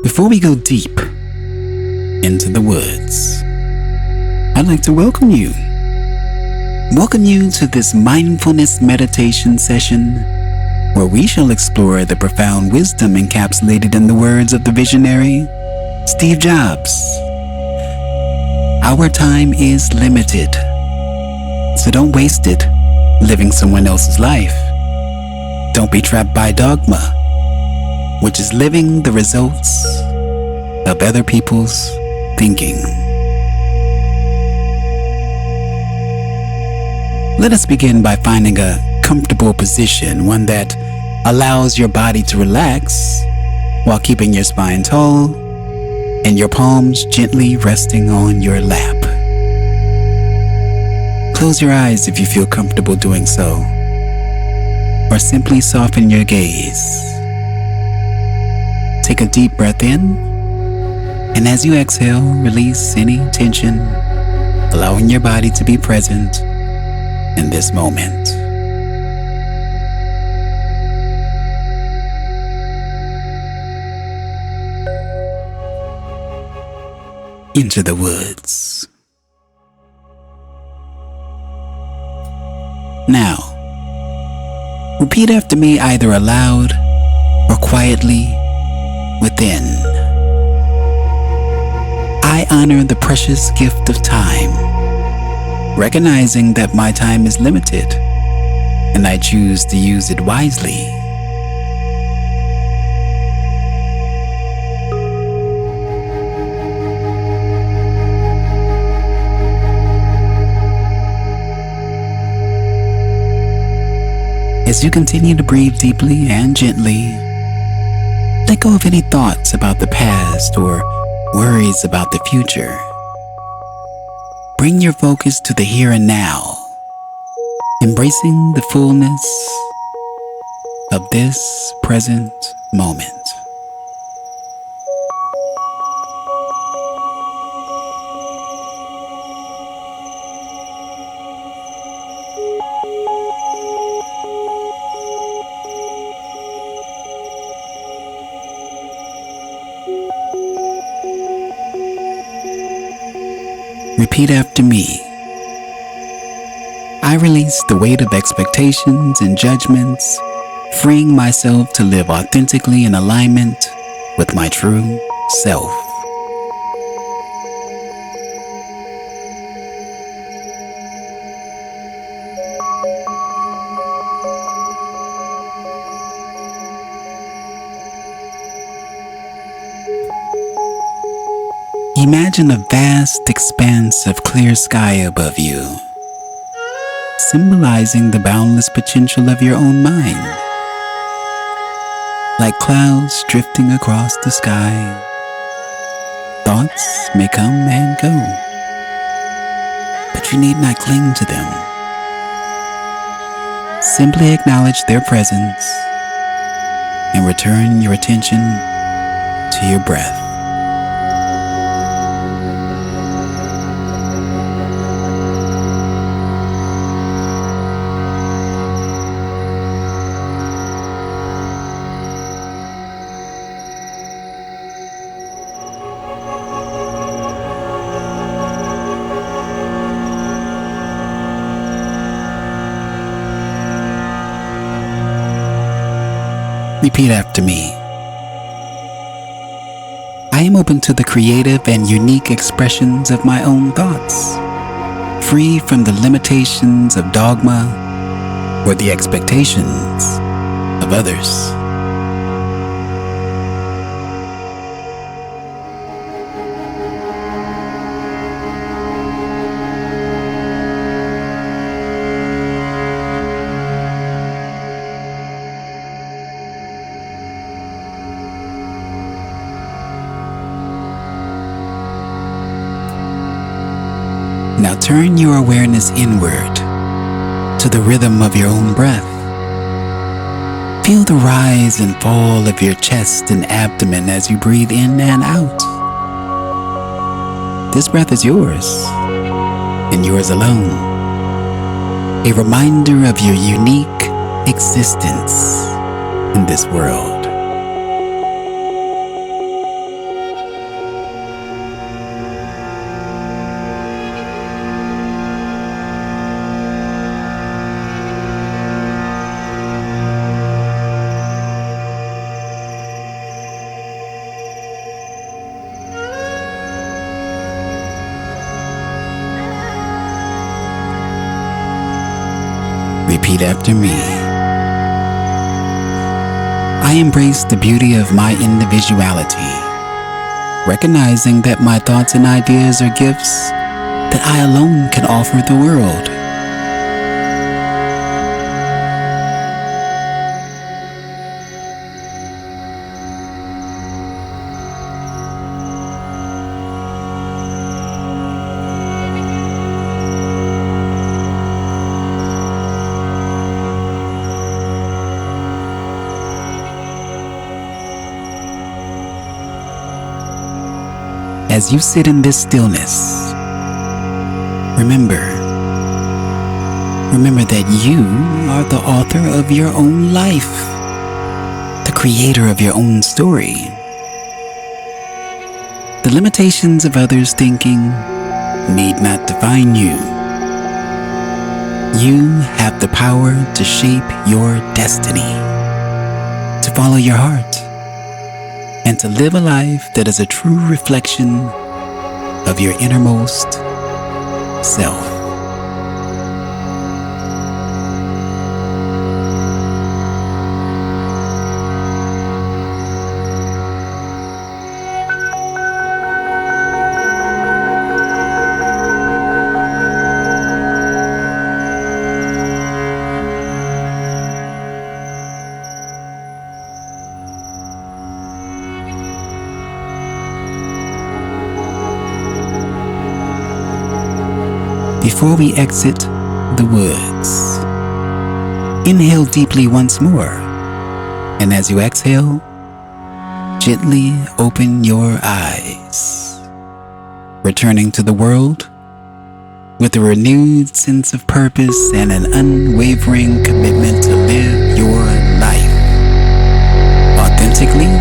Before we go deep into the woods, I'd like to welcome you. Welcome you to this mindfulness meditation session where we shall explore the profound wisdom encapsulated in the words of the visionary Steve Jobs. Our time is limited, so don't waste it living someone else's life. Don't be trapped by dogma, which is living the results of other people's thinking. Let us begin by finding a comfortable position, one that allows your body to relax while keeping your spine tall and your palms gently resting on your lap. Close your eyes if you feel comfortable doing so, or simply soften your gaze. Take a deep breath in, and as you exhale, release any tension, allowing your body to be present in this moment. Into the woods. Now, repeat after me either aloud or quietly within. I honor the precious gift of time, recognizing that my time is limited and I choose to use it wisely. As you continue to breathe deeply and gently, let go of any thoughts about the past or worries about the future. Bring your focus to the here and now, embracing the fullness of this present moment. Repeat after me. I release the weight of expectations and judgments, freeing myself to live authentically in alignment with my true self. Imagine a vast expanse of clear sky above you, symbolizing the boundless potential of your own mind. Like clouds drifting across the sky, thoughts may come and go, but you need not cling to them. Simply acknowledge their presence and return your attention to your breath. Repeat after me. I am open to the creative and unique expressions of my own thoughts, free from the limitations of dogma or the expectations of others. Now turn your awareness inward to the rhythm of your own breath. Feel the rise and fall of your chest and abdomen as you breathe in and out. This breath is yours, and yours alone. A reminder of your unique existence in this world. Repeat after me. I embrace the beauty of my individuality, recognizing that my thoughts and ideas are gifts that I alone can offer the world. As you sit in this stillness, remember that you are the author of your own life, the creator of your own story. The limitations of others' thinking need not define you. You have the power to shape your destiny, to follow your heart, and to live a life that is a true reflection of your innermost self. Before we exit the woods, inhale deeply once more, and as you exhale, gently open your eyes, returning to the world with a renewed sense of purpose and an unwavering commitment to live your life authentically